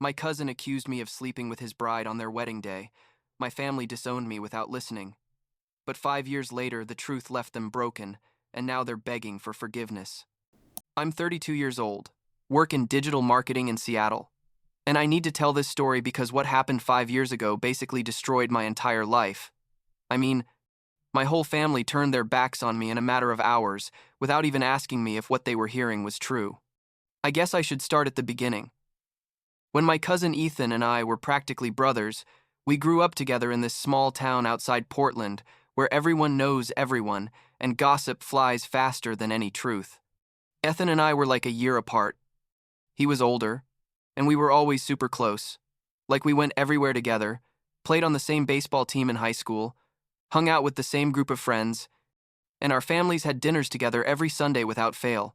My cousin accused me of sleeping with his bride on their wedding day. My family disowned me without listening. But 5 years later, the truth left them broken, and now they're begging for forgiveness. I'm 32 years old, work in digital marketing in Seattle. And I need to tell this story because what happened 5 years ago basically destroyed my entire life. I mean, my whole family turned their backs on me in a matter of hours without even asking me if what they were hearing was true. I guess I should start at the beginning. When my cousin Ethan and I were practically brothers, we grew up together in this small town outside Portland where everyone knows everyone and gossip flies faster than any truth. Ethan and I were like a year apart. He was older, and we were always super close. Like we went everywhere together, played on the same baseball team in high school, hung out with the same group of friends, and our families had dinners together every Sunday without fail.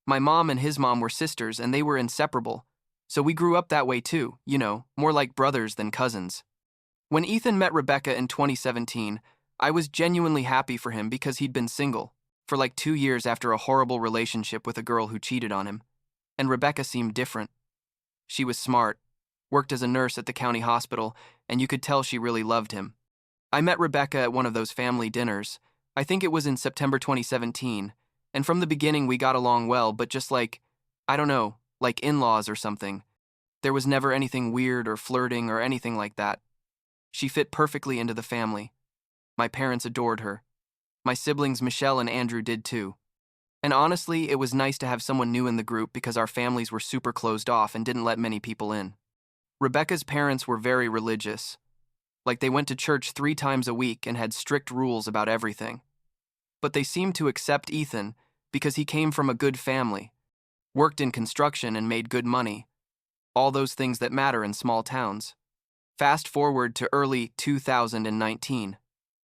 My mom and his mom were sisters, and they were inseparable, so we grew up that way too, more like brothers than cousins. When Ethan met Rebecca in 2017, I was genuinely happy for him because he'd been single for like 2 years after a horrible relationship with a girl who cheated on him, and Rebecca seemed different. She was smart, worked as a nurse at the county hospital, and you could tell she really loved him. I met Rebecca at one of those family dinners. I think it was in September 2017, and from the beginning we got along well, but just like, I don't know, like in-laws or something. There was never anything weird or flirting or anything like that. She fit perfectly into the family. My parents adored her. My siblings Michelle and Andrew did too. And honestly, it was nice to have someone new in the group because our families were super closed off and didn't let many people in. Rebecca's parents were very religious. Like they went to church 3 times a week and had strict rules about everything. But they seemed to accept Ethan because he came from a good family, worked in construction and made good money. All those things that matter in small towns. Fast forward to early 2019.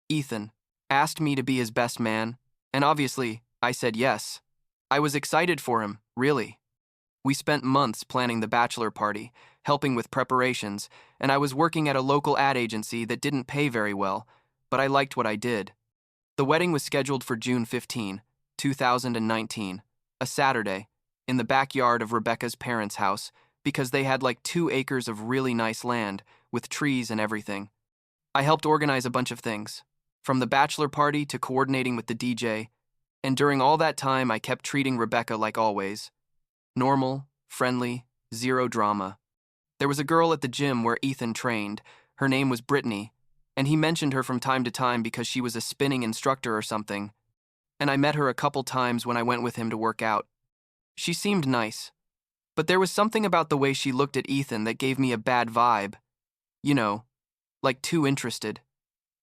Ethan asked me to be his best man, and obviously, I said yes. I was excited for him, really. We spent months planning the bachelor party, helping with preparations, and I was working at a local ad agency that didn't pay very well, but I liked what I did. The wedding was scheduled for June 15, 2019, a Saturday, in the backyard of Rebecca's parents' house because they had like 2 acres of really nice land with trees and everything. I helped organize a bunch of things, from the bachelor party to coordinating with the DJ, and during all that time I kept treating Rebecca like always. Normal, friendly, zero drama. There was a girl at the gym where Ethan trained. Her name was Brittany, and he mentioned her from time to time because she was a spinning instructor or something, and I met her a couple times when I went with him to work out. She seemed nice, but there was something about the way she looked at Ethan that gave me a bad vibe. Like too interested.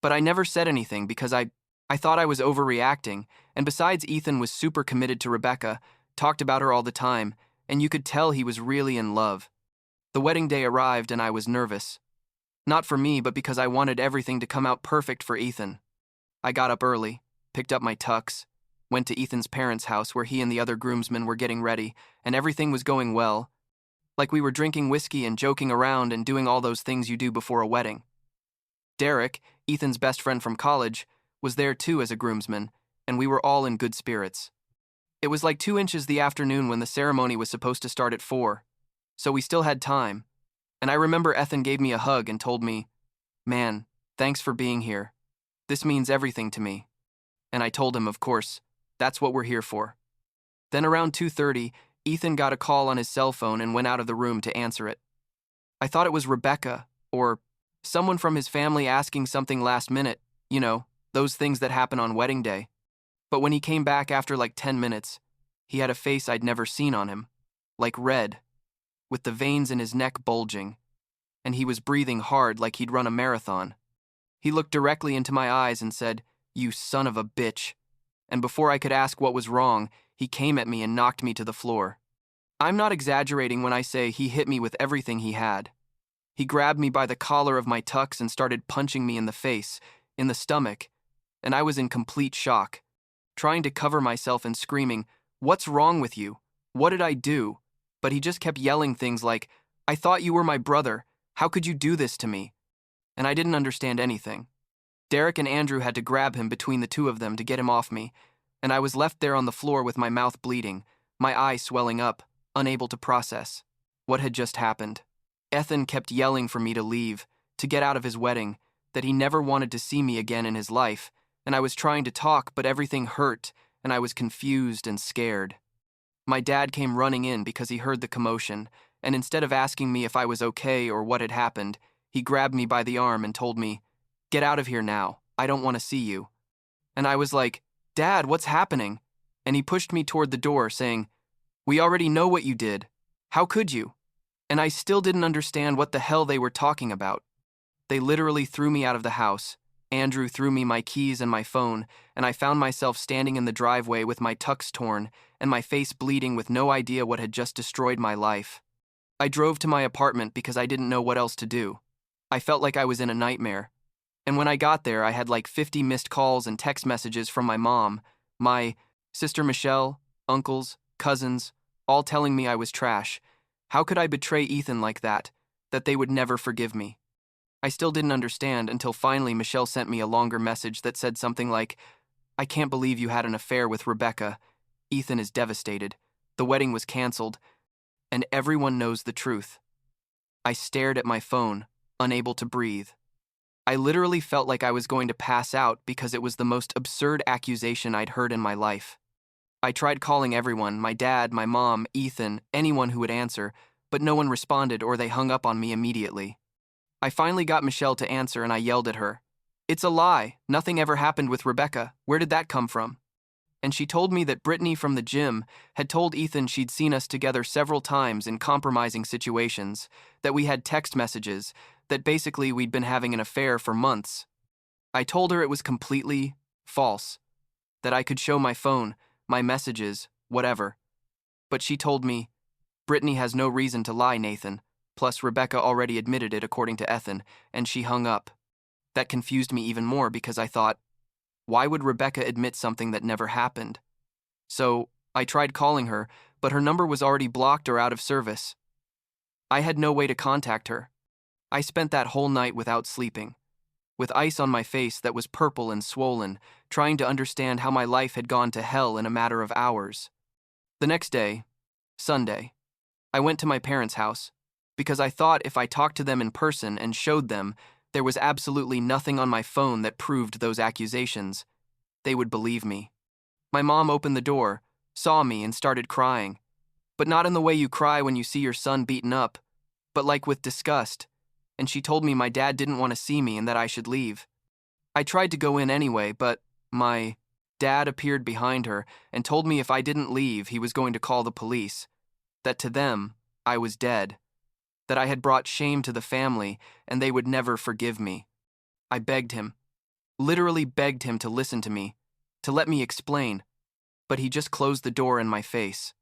But I never said anything because I thought I was overreacting, and besides Ethan was super committed to Rebecca, talked about her all the time, and you could tell he was really in love. The wedding day arrived and I was nervous. Not for me, but because I wanted everything to come out perfect for Ethan. I got up early, picked up my tux, went to Ethan's parents' house where he and the other groomsmen were getting ready, and everything was going well. Like we were drinking whiskey and joking around and doing all those things you do before a wedding. Derek, Ethan's best friend from college, was there too as a groomsman, and we were all in good spirits. It was like 2 inches the afternoon when the ceremony was supposed to start at 4, so we still had time. And I remember Ethan gave me a hug and told me, "Man, thanks for being here. This means everything to me." And I told him, of course, that's what we're here for. Then around 2:30, Ethan got a call on his cell phone and went out of the room to answer it. I thought it was Rebecca, or someone from his family asking something last minute, those things that happen on wedding day. But when he came back after like 10 minutes, he had a face I'd never seen on him, like red, with the veins in his neck bulging, and he was breathing hard like he'd run a marathon. He looked directly into my eyes and said, "You son of a bitch." And before I could ask what was wrong, he came at me and knocked me to the floor. I'm not exaggerating when I say he hit me with everything he had. He grabbed me by the collar of my tux and started punching me in the face, in the stomach, and I was in complete shock, trying to cover myself and screaming, "What's wrong with you? What did I do?" But he just kept yelling things like, "I thought you were my brother. How could you do this to me?" And I didn't understand anything. Derek and Andrew had to grab him between the 2 of them to get him off me, and I was left there on the floor with my mouth bleeding, my eye swelling up, unable to process what had just happened. Ethan kept yelling for me to leave, to get out of his wedding, that he never wanted to see me again in his life, and I was trying to talk, but everything hurt, and I was confused and scared. My dad came running in because he heard the commotion, and instead of asking me if I was okay or what had happened, he grabbed me by the arm and told me, "Get out of here now, I don't want to see you." And I was like, "Dad, what's happening?" And he pushed me toward the door, saying, "We already know what you did. How could you?" And I still didn't understand what the hell they were talking about. They literally threw me out of the house. Andrew threw me my keys and my phone, and I found myself standing in the driveway with my tux torn and my face bleeding with no idea what had just destroyed my life. I drove to my apartment because I didn't know what else to do. I felt like I was in a nightmare. And when I got there, I had like 50 missed calls and text messages from my mom, my sister Michelle, uncles, cousins, all telling me I was trash. How could I betray Ethan like that they would never forgive me? I still didn't understand until finally Michelle sent me a longer message that said something like, "I can't believe you had an affair with Rebecca. Ethan is devastated. The wedding was canceled, and everyone knows the truth." I stared at my phone, unable to breathe. I literally felt like I was going to pass out because it was the most absurd accusation I'd heard in my life. I tried calling everyone, my dad, my mom, Ethan, anyone who would answer, but no one responded or they hung up on me immediately. I finally got Michelle to answer and I yelled at her, "It's a lie. Nothing ever happened with Rebecca. Where did that come from?" And she told me that Brittany from the gym had told Ethan she'd seen us together several times in compromising situations, that we had text messages, that basically we'd been having an affair for months. I told her it was completely false, that I could show my phone, my messages, whatever. But she told me, "Brittany has no reason to lie, Nathan. Plus, Rebecca already admitted it according to Ethan," and she hung up. That confused me even more because I thought, why would Rebecca admit something that never happened? So, I tried calling her, but her number was already blocked or out of service. I had no way to contact her. I spent that whole night without sleeping, with ice on my face that was purple and swollen, trying to understand how my life had gone to hell in a matter of hours. The next day, Sunday, I went to my parents' house, because I thought if I talked to them in person and showed them there was absolutely nothing on my phone that proved those accusations, they would believe me. My mom opened the door, saw me, and started crying. But not in the way you cry when you see your son beaten up, but like with disgust, and she told me my dad didn't want to see me and that I should leave. I tried to go in anyway, but my dad appeared behind her and told me if I didn't leave, he was going to call the police, that to them, I was dead, that I had brought shame to the family and they would never forgive me. I begged him, literally begged him to listen to me, to let me explain, but he just closed the door in my face.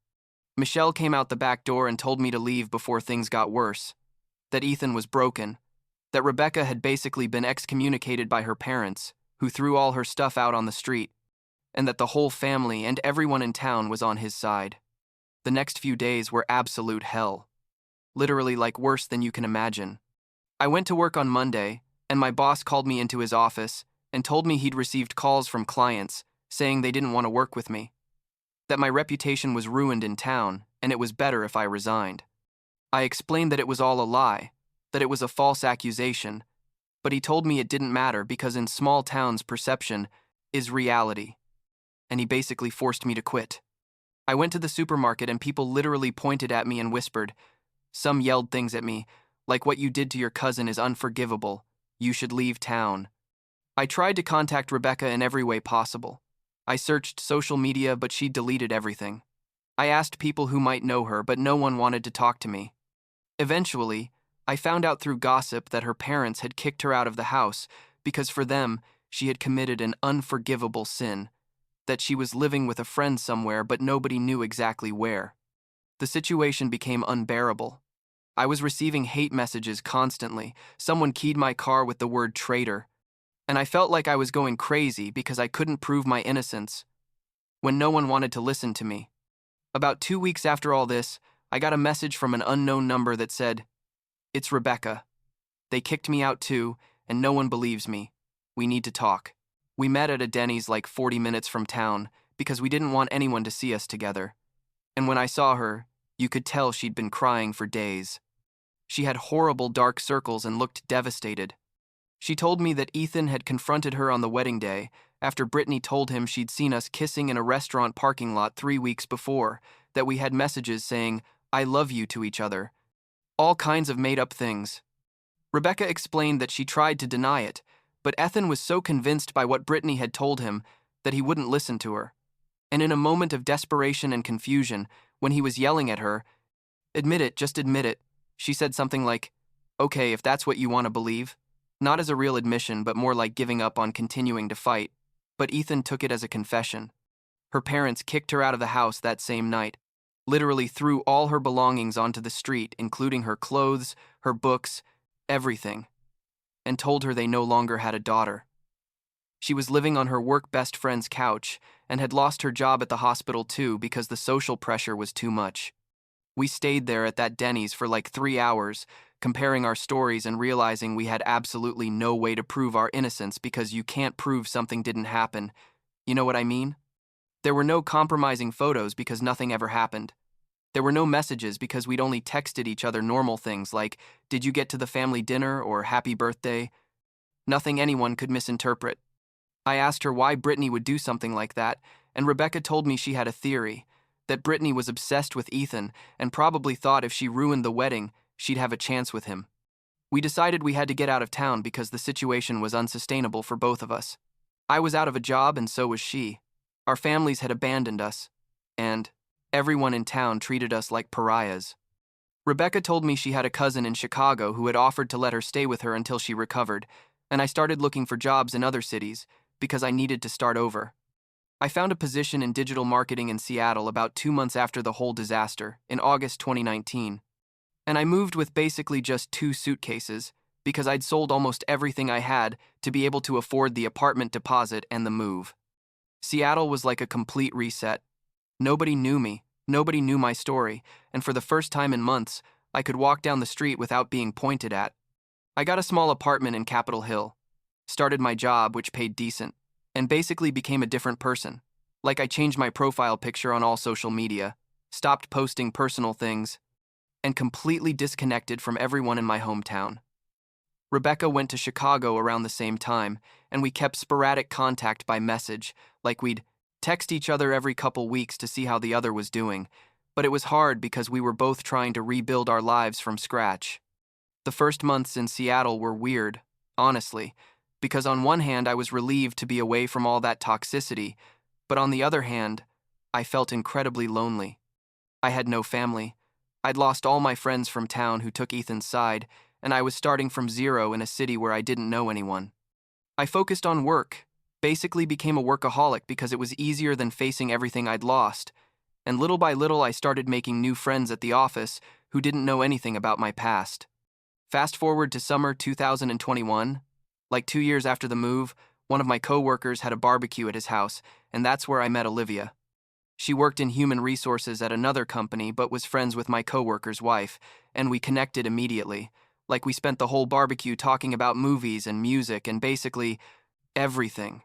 Michelle came out the back door and told me to leave before things got worse, that Ethan was broken, that Rebecca had basically been excommunicated by her parents, who threw all her stuff out on the street, and that the whole family and everyone in town was on his side. The next few days were absolute hell. Literally like worse than you can imagine. I went to work on Monday, and my boss called me into his office and told me he'd received calls from clients saying they didn't want to work with me, that my reputation was ruined in town and it was better if I resigned. I explained that it was all a lie, that it was a false accusation, but he told me it didn't matter because in small towns perception is reality, and he basically forced me to quit. I went to the supermarket and people literally pointed at me and whispered. Some yelled things at me, like what you did to your cousin is unforgivable, you should leave town. I tried to contact Rebecca in every way possible. I searched social media, but she deleted everything. I asked people who might know her, but no one wanted to talk to me. Eventually, I found out through gossip that her parents had kicked her out of the house because for them, she had committed an unforgivable sin, that she was living with a friend somewhere, but nobody knew exactly where. The situation became unbearable. I was receiving hate messages constantly. Someone keyed my car with the word traitor, and I felt like I was going crazy because I couldn't prove my innocence when no one wanted to listen to me. About 2 weeks after all this, I got a message from an unknown number that said, "It's Rebecca. They kicked me out too, and no one believes me. We need to talk." We met at a Denny's like 40 minutes from town because we didn't want anyone to see us together. And when I saw her, you could tell she'd been crying for days. She had horrible dark circles and looked devastated. She told me that Ethan had confronted her on the wedding day after Brittany told him she'd seen us kissing in a restaurant parking lot 3 weeks before, that we had messages saying, "I love you" to each other. All kinds of made-up things. Rebecca explained that she tried to deny it, but Ethan was so convinced by what Brittany had told him that he wouldn't listen to her. And in a moment of desperation and confusion, when he was yelling at her, "Admit it, just admit it," she said something like, "Okay, if that's what you want to believe." Not as a real admission, but more like giving up on continuing to fight. But Ethan took it as a confession. Her parents kicked her out of the house that same night, literally threw all her belongings onto the street, including her clothes, her books, everything, and told her they no longer had a daughter. She was living on her work best friend's couch and had lost her job at the hospital too because the social pressure was too much. We stayed there at that Denny's for like 3 hours, comparing our stories and realizing we had absolutely no way to prove our innocence because you can't prove something didn't happen. You know what I mean? There were no compromising photos because nothing ever happened. There were no messages because we'd only texted each other normal things like, "Did you get to the family dinner?" or "Happy birthday." Nothing anyone could misinterpret. I asked her why Brittany would do something like that, and Rebecca told me she had a theory, that Brittany was obsessed with Ethan and probably thought if she ruined the wedding, she'd have a chance with him. We decided we had to get out of town because the situation was unsustainable for both of us. I was out of a job and so was she. Our families had abandoned us, and everyone in town treated us like pariahs. Rebecca told me she had a cousin in Chicago who had offered to let her stay with her until she recovered, and I started looking for jobs in other cities because I needed to start over. I found a position in digital marketing in Seattle about 2 months after the whole disaster, in August 2019. And I moved with basically just 2 suitcases because I'd sold almost everything I had to be able to afford the apartment deposit and the move. Seattle was like a complete reset. Nobody knew me, nobody knew my story, and for the first time in months, I could walk down the street without being pointed at. I got a small apartment in Capitol Hill, started my job, which paid decent, and basically became a different person. Like I changed my profile picture on all social media, stopped posting personal things, and completely disconnected from everyone in my hometown. Rebecca went to Chicago around the same time, and we kept sporadic contact by message, like we'd text each other every couple weeks to see how the other was doing, but it was hard because we were both trying to rebuild our lives from scratch. The first months in Seattle were weird, honestly, because on one hand I was relieved to be away from all that toxicity, but on the other hand, I felt incredibly lonely. I had no family. I'd lost all my friends from town who took Ethan's side, and I was starting from zero in a city where I didn't know anyone. I focused on work, basically became a workaholic because it was easier than facing everything I'd lost, and little by little I started making new friends at the office who didn't know anything about my past. Fast forward to summer 2021, like 2 years after the move, one of my coworkers had a barbecue at his house, and that's where I met Olivia. She worked in human resources at another company but was friends with my coworker's wife, and we connected immediately. Like we spent the whole barbecue talking about movies and music and basically everything.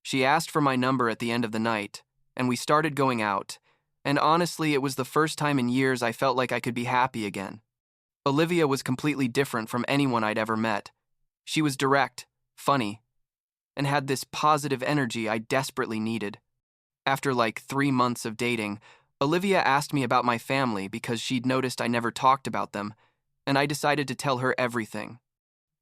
She asked for my number at the end of the night, and we started going out, and honestly it was the first time in years I felt like I could be happy again. Olivia was completely different from anyone I'd ever met. She was direct, funny, and had this positive energy I desperately needed. After like 3 months of dating, Olivia asked me about my family because she'd noticed I never talked about them, and I decided to tell her everything.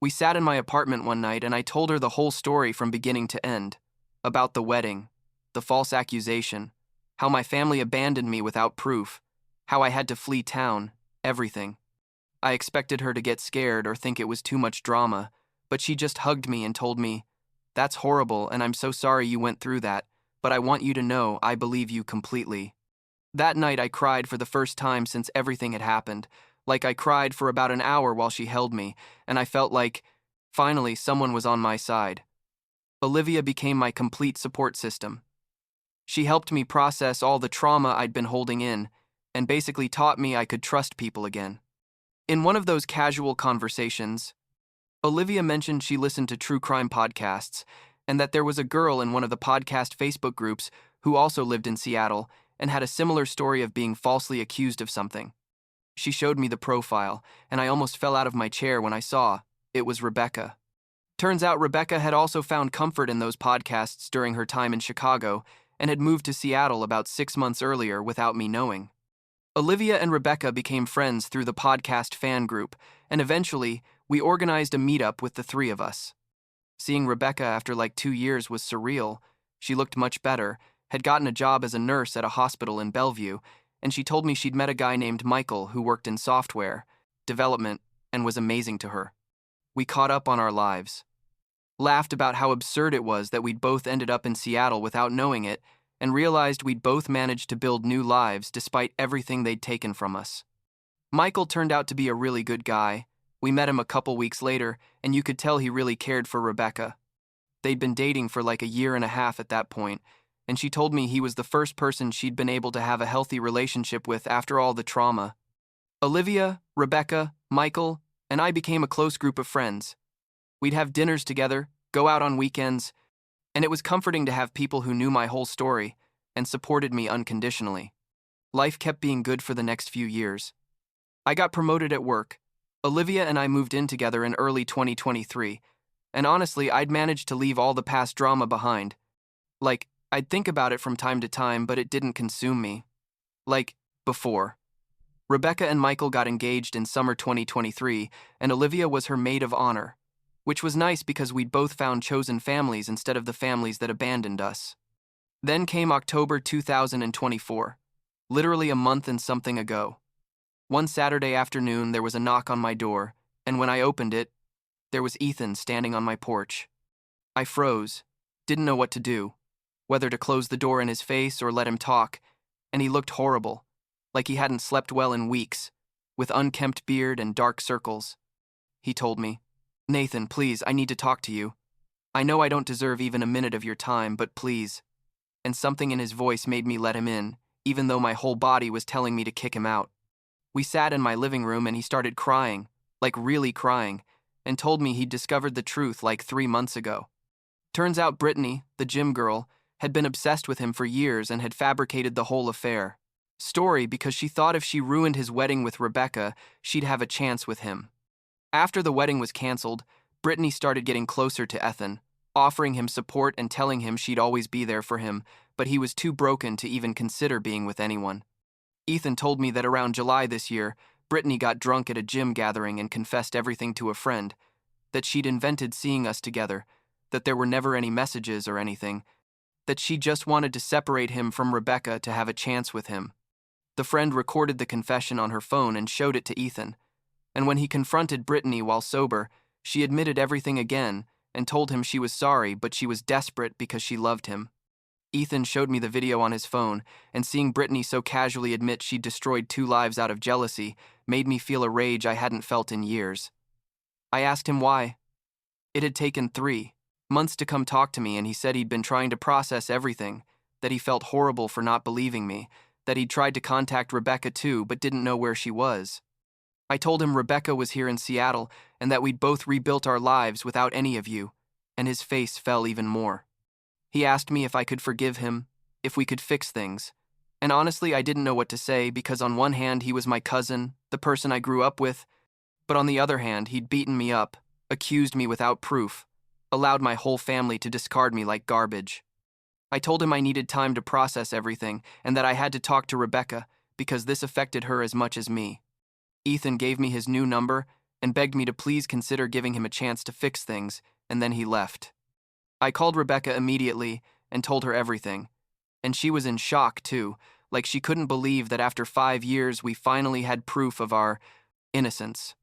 We sat in my apartment one night and I told her the whole story from beginning to end, about the wedding, the false accusation, how my family abandoned me without proof, how I had to flee town, everything. I expected her to get scared or think it was too much drama, but she just hugged me and told me, "That's horrible and I'm so sorry you went through that, but I want you to know I believe you completely." That night I cried for the first time since everything had happened. Like I cried for about an hour while she held me, and I felt like, finally, someone was on my side. Olivia became my complete support system. She helped me process all the trauma I'd been holding in, and basically taught me I could trust people again. In one of those casual conversations, Olivia mentioned she listened to true crime podcasts, and that there was a girl in one of the podcast Facebook groups who also lived in Seattle and had a similar story of being falsely accused of something. She showed me the profile, and I almost fell out of my chair when I saw it was Rebecca. Turns out Rebecca had also found comfort in those podcasts during her time in Chicago and had moved to Seattle about 6 months earlier without me knowing. Olivia and Rebecca became friends through the podcast fan group, and eventually, we organized a meetup with the three of us. Seeing Rebecca after like 2 years was surreal. She looked much better, had gotten a job as a nurse at a hospital in Bellevue, and she told me she'd met a guy named Michael who worked in software development and was amazing to her. We caught up on our lives, laughed about how absurd it was that we'd both ended up in Seattle without knowing it, and realized we'd both managed to build new lives despite everything they'd taken from us. Michael turned out to be a really good guy. We met him a couple weeks later, and you could tell he really cared for Rebecca. They'd been dating for like a year and a half at that point, and she told me he was the first person she'd been able to have a healthy relationship with after all the trauma. Olivia, Rebecca, Michael, and I became a close group of friends. We'd have dinners together, go out on weekends, and it was comforting to have people who knew my whole story and supported me unconditionally. Life kept being good for the next few years. I got promoted at work. Olivia and I moved in together in early 2023, and honestly, I'd managed to leave all the past drama behind. Like, I'd think about it from time to time, but it didn't consume me. Like, before. Rebecca and Michael got engaged in summer 2023, and Olivia was her maid of honor, which was nice because we'd both found chosen families instead of the families that abandoned us. Then came October 2024, literally a month and something ago. One Saturday afternoon, there was a knock on my door, and when I opened it, there was Ethan standing on my porch. I froze, didn't know what to do, whether to close the door in his face or let him talk, and he looked horrible, like he hadn't slept well in weeks, with unkempt beard and dark circles. He told me, "Nathan, please, I need to talk to you. I know I don't deserve even a minute of your time, but please." And something in his voice made me let him in, even though my whole body was telling me to kick him out. We sat in my living room and he started crying, like really crying, and told me he'd discovered the truth like 3 months ago. Turns out Brittany, the gym girl, had been obsessed with him for years and had fabricated the whole story because she thought if she ruined his wedding with Rebecca, she'd have a chance with him. After the wedding was canceled, Brittany started getting closer to Ethan, offering him support and telling him she'd always be there for him, but he was too broken to even consider being with anyone. Ethan told me that around July this year, Brittany got drunk at a gym gathering and confessed everything to a friend, that she'd invented seeing us together, that there were never any messages or anything, that she just wanted to separate him from Rebecca to have a chance with him. The friend recorded the confession on her phone and showed it to Ethan, and when he confronted Brittany while sober, she admitted everything again and told him she was sorry, but she was desperate because she loved him. Ethan showed me the video on his phone, and seeing Brittany so casually admit she'd destroyed 2 lives out of jealousy made me feel a rage I hadn't felt in years. I asked him why. It had taken 3 months to come talk to me, and he said he'd been trying to process everything, that he felt horrible for not believing me, that he'd tried to contact Rebecca too but didn't know where she was. I told him Rebecca was here in Seattle and that we'd both rebuilt our lives without any of you, and his face fell even more. He asked me if I could forgive him, if we could fix things, and honestly I didn't know what to say because on one hand he was my cousin, the person I grew up with, but on the other hand he'd beaten me up, accused me without proof, allowed my whole family to discard me like garbage. I told him I needed time to process everything and that I had to talk to Rebecca because this affected her as much as me. Ethan gave me his new number and begged me to please consider giving him a chance to fix things, and then he left. I called Rebecca immediately and told her everything, and she was in shock too, like she couldn't believe that after 5 years we finally had proof of our innocence.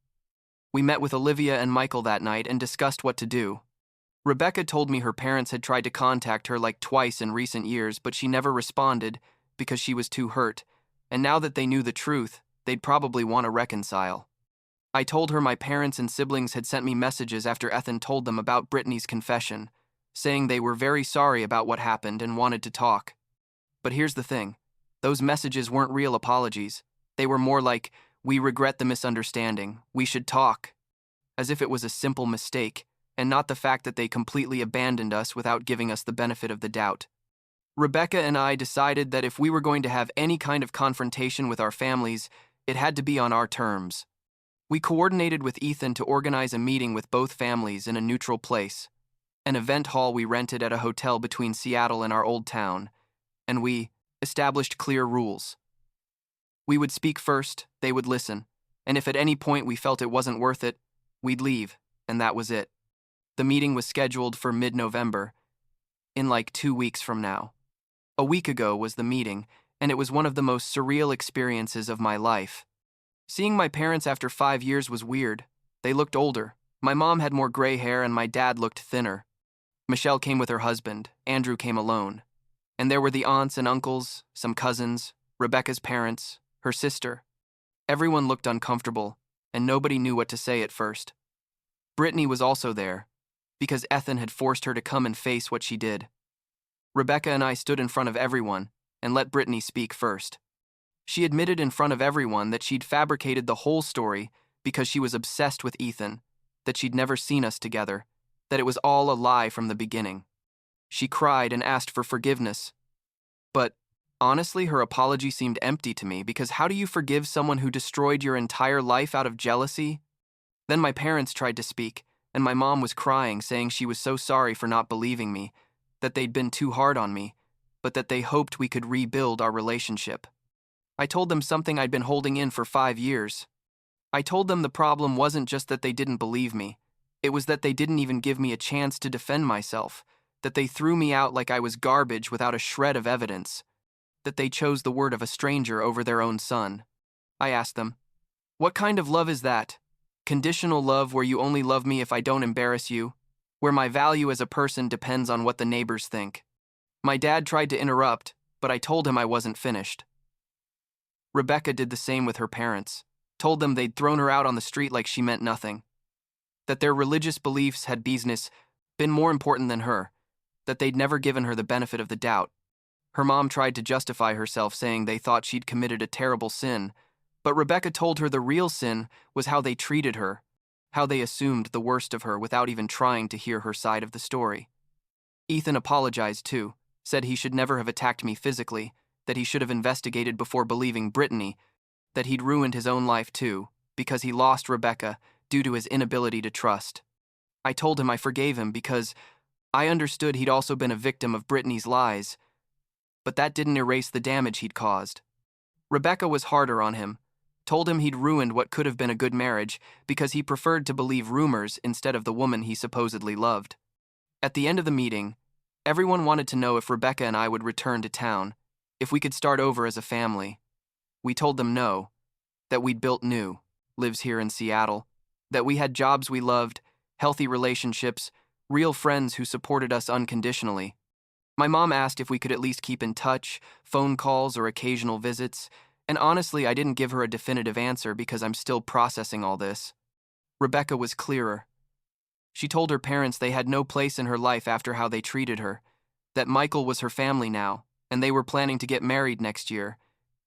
We met with Olivia and Michael that night and discussed what to do. Rebecca told me her parents had tried to contact her like twice in recent years, but she never responded because she was too hurt, and now that they knew the truth, they'd probably want to reconcile. I told her my parents and siblings had sent me messages after Ethan told them about Brittany's confession, saying they were very sorry about what happened and wanted to talk. But here's the thing, those messages weren't real apologies. They were more like, "We regret the misunderstanding, we should talk," as if it was a simple mistake, and not the fact that they completely abandoned us without giving us the benefit of the doubt. Rebecca and I decided that if we were going to have any kind of confrontation with our families, It had to be on our terms. We coordinated with Ethan to organize a meeting with both families in a neutral place, an event hall we rented at a hotel between Seattle and our old town, and we established clear rules. We would speak first, they would listen, and if at any point we felt it wasn't worth it, we'd leave, and that was it. The meeting was scheduled for mid-November, in like 2 weeks from now. A week ago was the meeting, and it was one of the most surreal experiences of my life. Seeing my parents after 5 years was weird. They looked older. My mom had more gray hair and my dad looked thinner. Michelle came with her husband. Andrew came alone. And there were the aunts and uncles, some cousins, Rebecca's parents, her sister. Everyone looked uncomfortable, and nobody knew what to say at first. Brittany was also there, because Ethan had forced her to come and face what she did. Rebecca and I stood in front of everyone and let Brittany speak first. She admitted in front of everyone that she'd fabricated the whole story because she was obsessed with Ethan, that she'd never seen us together, that it was all a lie from the beginning. She cried and asked for forgiveness. But honestly, her apology seemed empty to me because how do you forgive someone who destroyed your entire life out of jealousy? Then my parents tried to speak, and my mom was crying, saying she was so sorry for not believing me, that they'd been too hard on me, but that they hoped we could rebuild our relationship. I told them something I'd been holding in for 5 years. I told them the problem wasn't just that they didn't believe me. It was that they didn't even give me a chance to defend myself, that they threw me out like I was garbage without a shred of evidence, that they chose the word of a stranger over their own son. I asked them, "What kind of love is that? Conditional love where you only love me if I don't embarrass you, where my value as a person depends on what the neighbors think?" My dad tried to interrupt, but I told him I wasn't finished. Rebecca did the same with her parents, told them they'd thrown her out on the street like she meant nothing, that their religious beliefs had been more important than her, that they'd never given her the benefit of the doubt. Her mom tried to justify herself, saying they thought she'd committed a terrible sin, but Rebecca told her the real sin was how they treated her, how they assumed the worst of her without even trying to hear her side of the story. Ethan apologized too, said he should never have attacked me physically, that he should have investigated before believing Brittany, that he'd ruined his own life too, because he lost Rebecca due to his inability to trust. I told him I forgave him because I understood he'd also been a victim of Brittany's lies, but that didn't erase the damage he'd caused. Rebecca was harder on him, told him he'd ruined what could have been a good marriage because he preferred to believe rumors instead of the woman he supposedly loved. At the end of the meeting, everyone wanted to know if Rebecca and I would return to town, if we could start over as a family. We told them no, that we'd built new, lives here in Seattle, that we had jobs we loved, healthy relationships, real friends who supported us unconditionally. My mom asked if we could at least keep in touch, phone calls or occasional visits, and honestly, I didn't give her a definitive answer because I'm still processing all this. Rebecca was clearer. She told her parents they had no place in her life after how they treated her, that Michael was her family now, and they were planning to get married next year,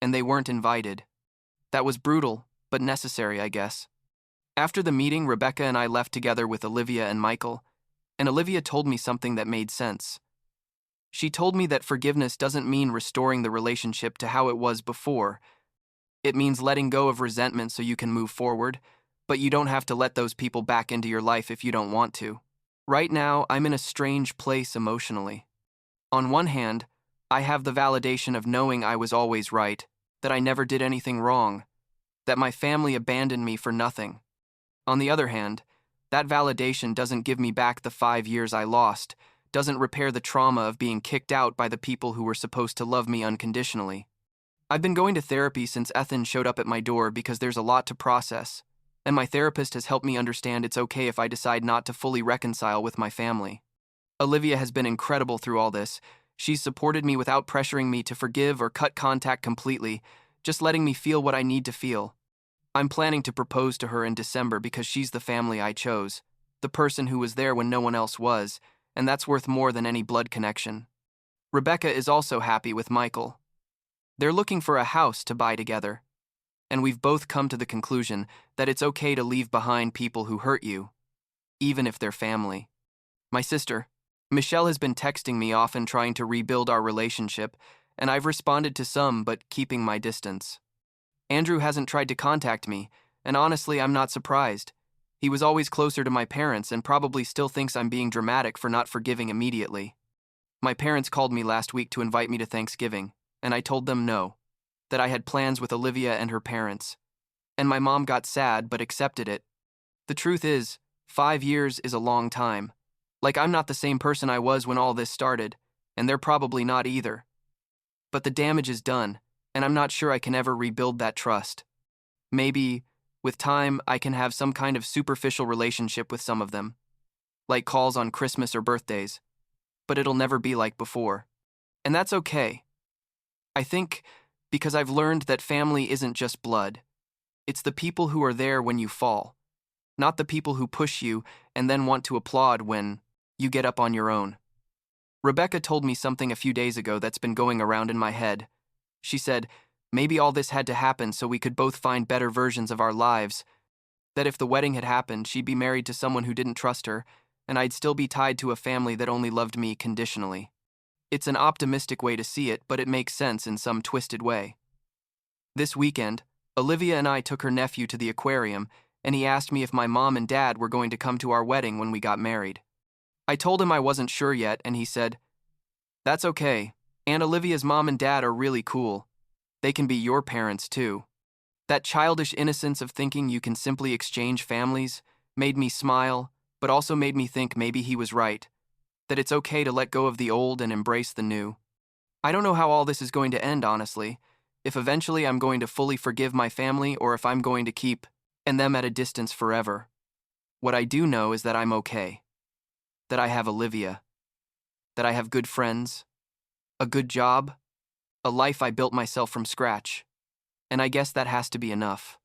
and they weren't invited. That was brutal, but necessary, I guess. After the meeting, Rebecca and I left together with Olivia and Michael, and Olivia told me something that made sense. She told me that forgiveness doesn't mean restoring the relationship to how it was before. It means letting go of resentment so you can move forward, but you don't have to let those people back into your life if you don't want to. Right now, I'm in a strange place emotionally. On one hand, I have the validation of knowing I was always right, that I never did anything wrong, that my family abandoned me for nothing. On the other hand, that validation doesn't give me back the 5 years I lost, doesn't repair the trauma of being kicked out by the people who were supposed to love me unconditionally. I've been going to therapy since Ethan showed up at my door because there's a lot to process, and my therapist has helped me understand it's okay if I decide not to fully reconcile with my family. Olivia has been incredible through all this. She's supported me without pressuring me to forgive or cut contact completely, just letting me feel what I need to feel. I'm planning to propose to her in December because she's the family I chose, the person who was there when no one else was, and that's worth more than any blood connection. Rebecca is also happy with Michael. They're looking for a house to buy together, and we've both come to the conclusion that it's okay to leave behind people who hurt you, even if they're family. My sister, Michelle, has been texting me often trying to rebuild our relationship, and I've responded to some but keeping my distance. Andrew hasn't tried to contact me, and honestly, I'm not surprised. He was always closer to my parents and probably still thinks I'm being dramatic for not forgiving immediately. My parents called me last week to invite me to Thanksgiving, and I told them no, that I had plans with Olivia and her parents. And my mom got sad but accepted it. The truth is, 5 years is a long time. Like, I'm not the same person I was when all this started, and they're probably not either. But the damage is done, and I'm not sure I can ever rebuild that trust. Maybe, with time, I can have some kind of superficial relationship with some of them, like calls on Christmas or birthdays, but it'll never be like before. And that's okay. I think because I've learned that family isn't just blood. It's the people who are there when you fall, not the people who push you and then want to applaud when you get up on your own. Rebecca told me something a few days ago that's been going around in my head. She said, maybe all this had to happen so we could both find better versions of our lives, that if the wedding had happened, she'd be married to someone who didn't trust her, and I'd still be tied to a family that only loved me conditionally. It's an optimistic way to see it, but it makes sense in some twisted way. This weekend, Olivia and I took her nephew to the aquarium, and he asked me if my mom and dad were going to come to our wedding when we got married. I told him I wasn't sure yet, and he said, "That's okay. Aunt Olivia's mom and dad are really cool. They can be your parents, too." That childish innocence of thinking you can simply exchange families made me smile, but also made me think maybe he was right, that it's okay to let go of the old and embrace the new. I don't know how all this is going to end, honestly, if eventually I'm going to fully forgive my family or if I'm going to keep them at a distance forever. What I do know is that I'm okay, that I have Olivia, that I have good friends, a good job, a life I built myself from scratch, and I guess that has to be enough.